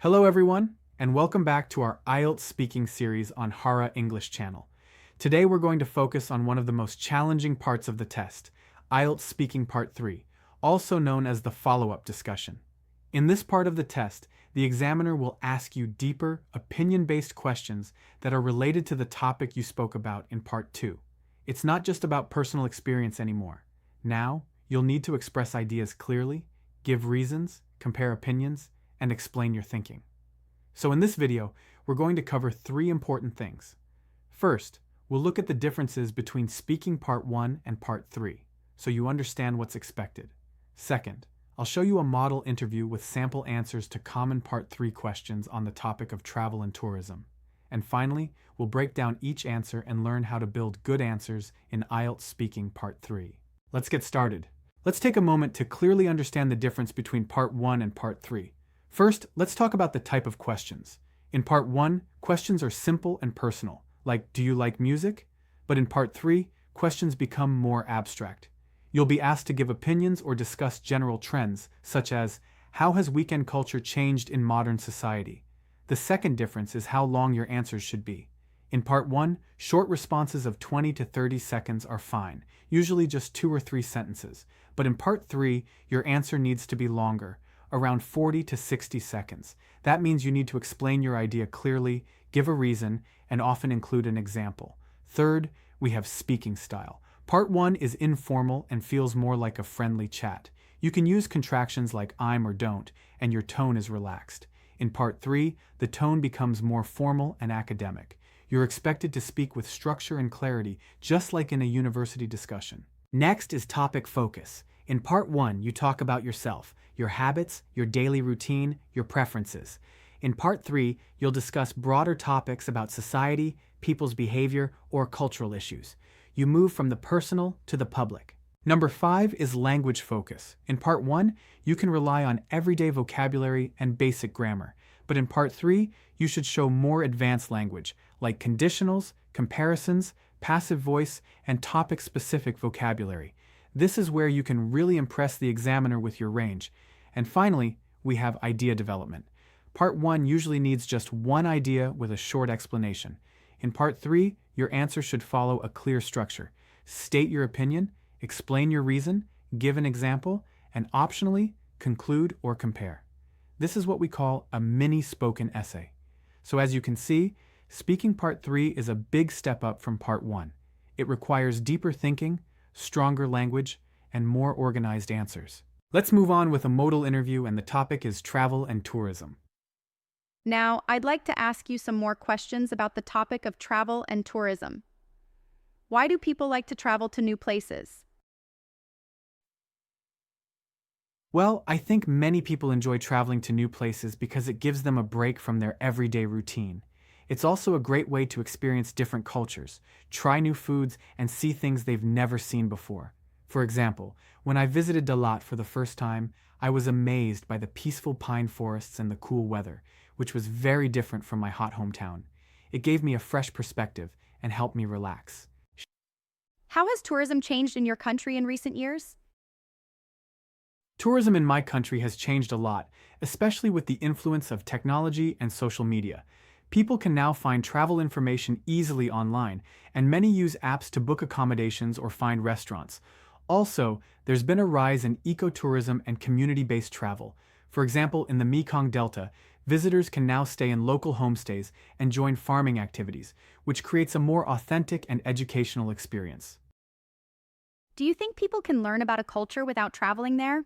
Hello everyone, and welcome back to our IELTS speaking series on Hara English channel. Today we're going to focus on one of the most challenging parts of the test, IELTS Speaking Part 3, also known as the follow-up discussion. In this part of the test, the examiner will ask you deeper, opinion-based questions that are related to the topic you spoke about in Part 2. It's not just about personal experience anymore. Now, you'll need to express ideas clearly, give reasons, compare opinions, and explain your thinking. So in this video, we're going to cover three important things. First, we'll look at the differences between speaking Part 1 and Part 3, so you understand what's expected. Second, I'll show you a model interview with sample answers to common Part 3 questions on the topic of travel and tourism. And finally, we'll break down each answer and learn how to build good answers in IELTS Speaking Part 3. Let's get started. Let's take a moment to clearly understand the difference between Part 1 and Part 3. First, let's talk about the type of questions. In Part 1, questions are simple and personal, like do you like music? But in Part 3, questions become more abstract. You'll be asked to give opinions or discuss general trends, such as how has weekend culture changed in modern society? The second difference is how long your answers should be. In Part 1, short responses of 20 to 30 seconds are fine, usually just 2 or 3 sentences. But in Part 3, your answer needs to be longer, around 40 to 60 seconds. That means you need to explain your idea clearly, give a reason, and often include an example. Third, we have speaking style. Part 1 is informal and feels more like a friendly chat. You can use contractions like I'm or don't, and your tone is relaxed. In Part 3, the tone becomes more formal and academic. You're expected to speak with structure and clarity, just like in a university discussion. Next is topic focus. In Part 1, you talk about yourself, your habits, your daily routine, your preferences. In Part 3, you'll discuss broader topics about society, people's behavior, or cultural issues. You move from the personal to the public. Number 5 is language focus. In Part 1, you can rely on everyday vocabulary and basic grammar. But in Part 3, you should show more advanced language, like conditionals, comparisons, passive voice, and topic-specific vocabulary. This is where you can really impress the examiner with your range. And finally, we have idea development. Part 1 usually needs just one idea with a short explanation. In Part 3, your answer should follow a clear structure. State your opinion, explain your reason, give an example, and optionally, conclude or compare. This is what we call a mini spoken essay. So as you can see, speaking Part 3 is a big step up from Part 1. It requires deeper thinking, stronger language, and more organized answers. Let's move on with a modal interview, and the topic is travel and tourism. Now, I'd like to ask you some more questions about the topic of travel and tourism. Why do people like to travel to new places? Well, I think many people enjoy traveling to new places because it gives them a break from their everyday routine. It's also a great way to experience different cultures, try new foods, and see things they've never seen before. For example, when I visited Dalat for the first time, I was amazed by the peaceful pine forests and the cool weather, which was very different from my hot hometown. It gave me a fresh perspective and helped me relax. How has tourism changed in your country in recent years? Tourism in my country has changed a lot, especially with the influence of technology and social media. People can now find travel information easily online, and many use apps to book accommodations or find restaurants. Also, there's been a rise in ecotourism and community-based travel. For example, in the Mekong Delta, visitors can now stay in local homestays and join farming activities, which creates a more authentic and educational experience. Do you think people can learn about a culture without traveling there?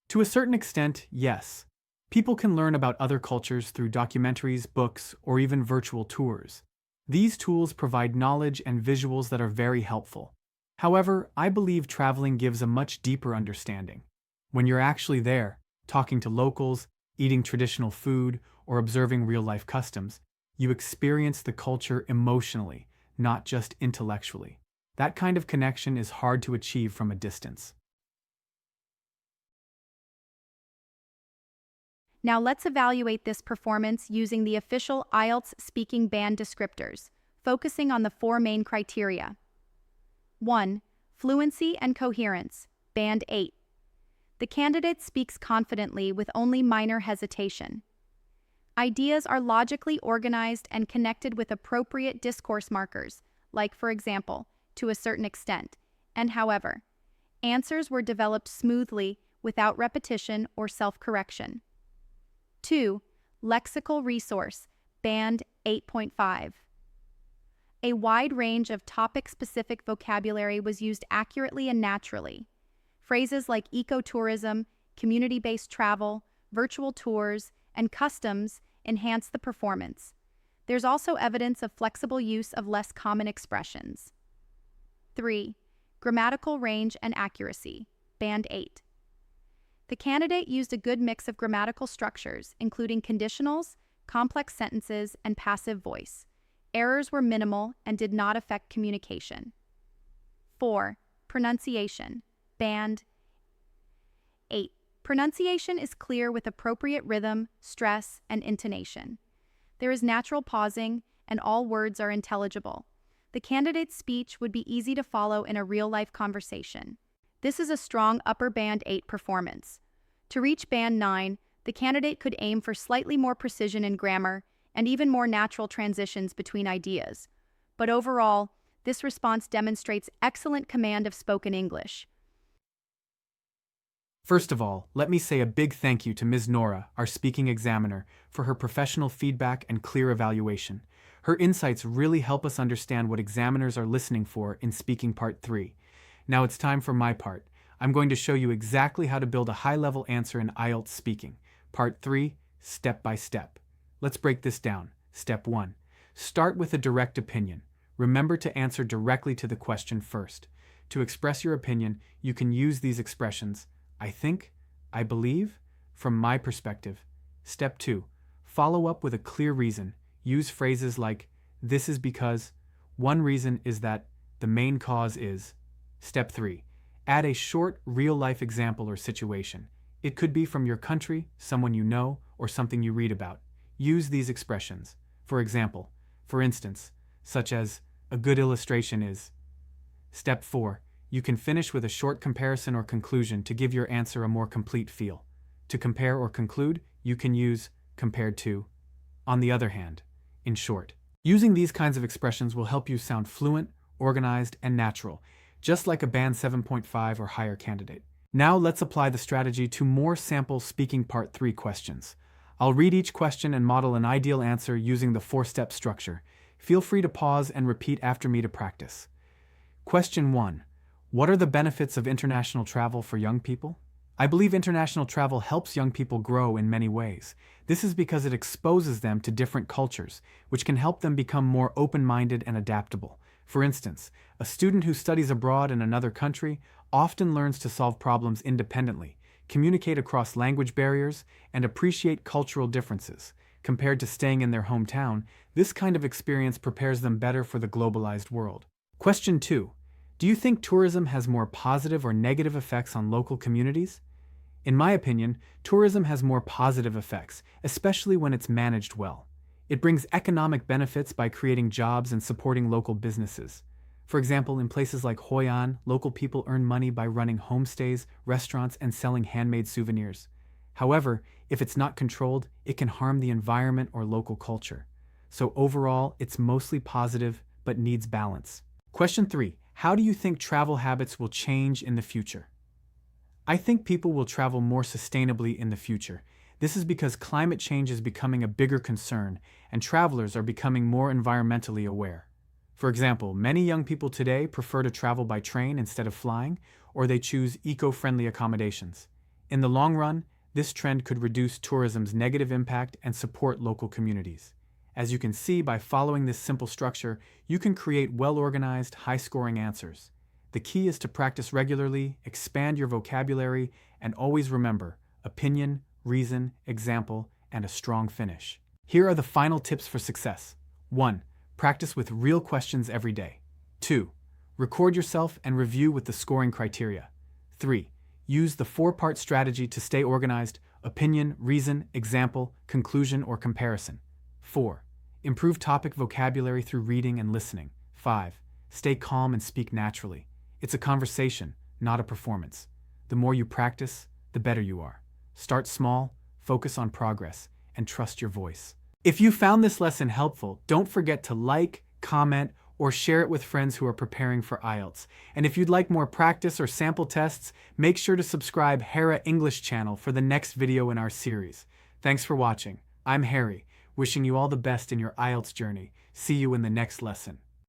To a certain extent, yes. People can learn about other cultures through documentaries, books, or even virtual tours. These tools provide knowledge and visuals that are very helpful. However, I believe traveling gives a much deeper understanding. When you're actually there, talking to locals, eating traditional food, or observing real-life customs, you experience the culture emotionally, not just intellectually. That kind of connection is hard to achieve from a distance. Now let's evaluate this performance using the official IELTS speaking band descriptors, focusing on the 4 main criteria. 1. Fluency and coherence, band 8. The candidate speaks confidently with only minor hesitation. Ideas are logically organized and connected with appropriate discourse markers, like, for example, to a certain extent, and however. Answers were developed smoothly without repetition or self-correction. 2. Lexical resource, band 8.5. A wide range of topic-specific vocabulary was used accurately and naturally. Phrases like ecotourism, community-based travel, virtual tours, and customs enhance the performance. There's also evidence of flexible use of less common expressions. 3. Grammatical range and accuracy, band 8. The candidate used a good mix of grammatical structures, including conditionals, complex sentences, and passive voice. Errors were minimal and did not affect communication. 4. Pronunciation, band 8. Pronunciation is clear with appropriate rhythm, stress, and intonation. There is natural pausing, and all words are intelligible. The candidate's speech would be easy to follow in a real-life conversation. This is a strong upper band 8 performance. To reach band 9, the candidate could aim for slightly more precision in grammar and even more natural transitions between ideas. But overall, this response demonstrates excellent command of spoken English. First of all, let me say a big thank you to Ms. Nora, our speaking examiner, for her professional feedback and clear evaluation. Her insights really help us understand what examiners are listening for in Speaking Part 3. Now it's time for my part. I'm going to show you exactly how to build a high-level answer in IELTS speaking. Part 3, step by step. Let's break this down. Step 1. Start with a direct opinion. Remember to answer directly to the question first. To express your opinion, you can use these expressions: I think, I believe, from my perspective. Step 2. Follow up with a clear reason. Use phrases like, this is because, one reason is that, the main cause is. Step 3. Add a short, real-life example or situation. It could be from your country, someone you know, or something you read about. Use these expressions. For example, for instance, such as, a good illustration is. Step 4. You can finish with a short comparison or conclusion to give your answer a more complete feel. To compare or conclude, you can use compared to. On the other hand, in short. Using these kinds of expressions will help you sound fluent, organized, and natural, just like a band 7.5 or higher candidate. Now let's apply the strategy to more sample Speaking Part 3 questions. I'll read each question and model an ideal answer using the 4-step structure. Feel free to pause and repeat after me to practice. Question 1. What are the benefits of international travel for young people? I believe international travel helps young people grow in many ways. This is because it exposes them to different cultures, which can help them become more open-minded and adaptable. For instance, a student who studies abroad in another country often learns to solve problems independently, communicate across language barriers, and appreciate cultural differences. Compared to staying in their hometown, this kind of experience prepares them better for the globalized world. Question 2. Do you think tourism has more positive or negative effects on local communities? In my opinion, tourism has more positive effects, especially when it's managed well. It brings economic benefits by creating jobs and supporting local businesses. For example, in places like Hoi An, local people earn money by running homestays, restaurants, and selling handmade souvenirs. However, if it's not controlled, it can harm the environment or local culture. So overall, it's mostly positive, but needs balance. Question 3. How do you think travel habits will change in the future? I think people will travel more sustainably in the future. This is because climate change is becoming a bigger concern, and travelers are becoming more environmentally aware. For example, many young people today prefer to travel by train instead of flying, or they choose eco-friendly accommodations. In the long run, this trend could reduce tourism's negative impact and support local communities. As you can see, by following this simple structure, you can create well-organized, high-scoring answers. The key is to practice regularly, expand your vocabulary, and always remember opinion, reason, example, and a strong finish. Here are the final tips for success. 1. Practice with real questions every day. 2. Record yourself and review with the scoring criteria. 3. Use the 4-part strategy to stay organized: opinion, reason, example, conclusion, or comparison. 4. Improve topic vocabulary through reading and listening. 5. Stay calm and speak naturally. It's a conversation, not a performance. The more you practice, the better you are. Start small, focus on progress, and trust your voice. If you found this lesson helpful, don't forget to like, comment, or share it with friends who are preparing for IELTS. And if you'd like more practice or sample tests, make sure to subscribe Hera English channel for the next video in our series. Thanks for watching. I'm Harry, wishing you all the best in your IELTS journey. See you in the next lesson.